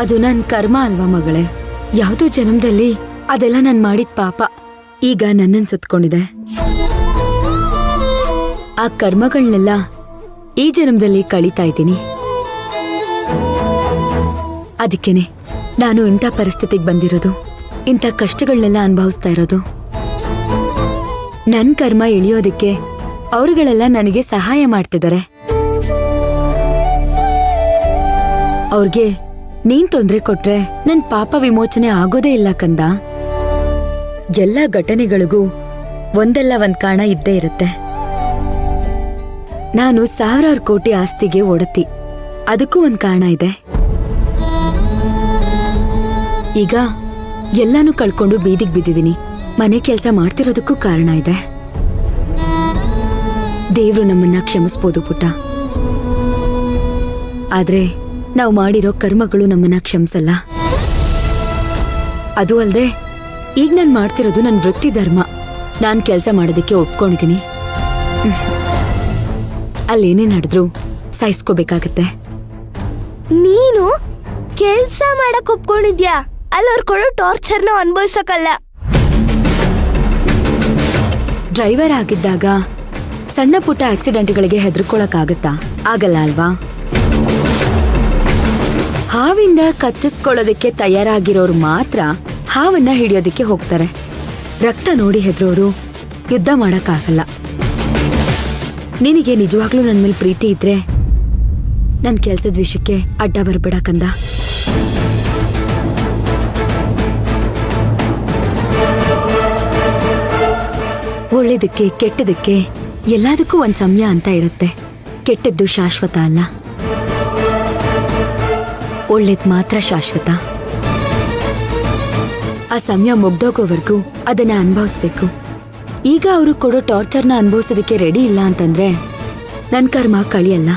ಅದು ನನ್ ಕರ್ಮ ಅಲ್ವಾ ಮಗಳೇ? ಯಾವ್ದೋ ಜನ್ಮದಲ್ಲಿ ಅದೆಲ್ಲ ನಾನ್ ಮಾಡಿದ ಪಾಪ ಈಗ ನನ್ನನ್ ಸುತ್ಕೊಂಡಿದೆ. ಆ ಕರ್ಮಗಳನ್ನೆಲ್ಲ ಈ ಜನ್ಮದಲ್ಲಿ ಕಳೀತಾ ಇದ್ದೀನಿ. ಅದಕ್ಕೇನೆ ನಾನು ಇಂಥ ಪರಿಸ್ಥಿತಿಗೆ ಬಂದಿರೋದು, ಇಂಥ ಕಷ್ಟಗಳನ್ನೆಲ್ಲ ಅನುಭವಿಸ್ತಾ ಇರೋದು. ನನ್ ಕರ್ಮ ಇಳಿಯೋದಕ್ಕೆ ಅವರುಗಳೆಲ್ಲ ನನಗೆ ಸಹಾಯ ಮಾಡ್ತಿದ್ದಾರೆ. ಅವ್ರಿಗೆ ನೀನ್ ತೊಂದ್ರೆ ಕೊಟ್ರೆ ನನ್ ಪಾಪ ವಿಮೋಚನೆ ಆಗೋದೇ ಇಲ್ಲ ಕಂದ. ಎಲ್ಲ ಘಟನೆಗಳಿಗೂ ಒಂದಲ್ಲ ಒಂದ್ ಕಾರಣ ಇದ್ದೇ ಇರುತ್ತೆ. ನಾನು 1000 ಕೋಟಿ ಆಸ್ತಿಗೆ ಒಡತಿ, ಅದಕ್ಕೂ ಒಂದ್ ಕಾರಣ ಇದೆ. ಈಗ ಎಲ್ಲಾನು ಕಳ್ಕೊಂಡು ಬೀದಿಗೆ ಬಿದ್ದಿದ್ದೀನಿ. ಮನೆ ಕೆಲಸ ಮಾಡ್ತಿರೋದಕ್ಕೂ ಕಾರಣ ಇದೆ. ದೇವ್ರು ನಮ್ಮನ್ನ ಕ್ಷಮಿಸ್ಬೋದು ಪುಟ್ಟ, ಆದ್ರೆ ನಾವು ಮಾಡಿರೋ ಕರ್ಮಗಳು ನಮ್ಮನ್ನ ಕ್ಷಮಿಸಲ್ಲ. ಅದು ಅಲ್ದೆ ಈಗ ನಾನು ಮಾಡ್ತಿರೋದು ನನ್ನ ವೃತ್ತಿ ಧರ್ಮ. ನಾನ್ ಕೆಲಸ ಮಾಡೋದಕ್ಕೆ ಒಪ್ಕೊಂಡಿದ್ದೀನಿ. ಅಲ್ಲೇನೇ ನಡೆದ್ರು ಸಹಿಸ್ಕೋಬೇಕಾಗತ್ತೆ. ನೀನು ಕೆಲ್ಸ ಮಾಡಕ್ ಒಪ್ಕೊಂಡಿದ್ಯಾ? ಅಲ್ಲವ್ರು ಕೊಡೋ ಟಾರ್ಚರ್ನ ಅನುಭವಿಸಕ್ಕಲ್ಲ. ಡ್ರೈವರ್ ಆಗಿದ್ದಾಗ ಸಣ್ಣ ಪುಟ್ಟ ಆಕ್ಸಿಡೆಂಟ್ಗಳಿಗೆ ಹೆದರ್ಕೊಳಕ್ಕಾಗತ್ತಾ? ಆಗಲ್ಲ ಅಲ್ವಾ? ಹಾವಿಂದ ಕಚ್ಚಿಸ್ಕೊಳ್ಳೋದಕ್ಕೆ ತಯಾರಾಗಿರೋರು ಮಾತ್ರ ಹಾವನ್ನ ಹಿಡಿಯೋದಕ್ಕೆ ಹೋಗ್ತಾರೆ. ರಕ್ತ ನೋಡಿ ಹೆದ್ರೋರು ಯುದ್ಧ ಮಾಡಕ್ಕಾಗಲ್ಲ. ನಿನಗೆ ನಿಜವಾಗ್ಲೂ ನನ್ ಮೇಲೆ ಪ್ರೀತಿ ಇದ್ರೆ ನನ್ ಕೆಲ್ಸದ ವಿಷಯಕ್ಕೆ ಅಡ್ಡ ಬರ್ಬೇಡ ಕಂದ. ಒಳ್ಳೇದಕ್ಕೆ ಕೆಟ್ಟದಕ್ಕೆ ಎಲ್ಲದಕ್ಕೂ ಒಂದ್ ಸಮಯ ಅಂತ ಇರುತ್ತೆ. ಕೆಟ್ಟದ್ದು ಶಾಶ್ವತ ಅಲ್ಲ, ಒಳ್ಳೇದ್ ಮಾತ್ರ ಶಾಶ್ವತ. ಆ ಸಮಯ ಮುಗ್ದೋಗೋವರೆಗೂ ಅದನ್ನ ಅನುಭವಿಸ್ಬೇಕು. ಈಗ ಅವರು ಕೊಡೋ ಟಾರ್ಚರ್ನ ಅನುಭವಿಸೋದಕ್ಕೆ ರೆಡಿ ಇಲ್ಲ ಅಂತಂದ್ರೆ ನನ್ ಕರ್ಮ ಕಳಿಯಲ್ಲ.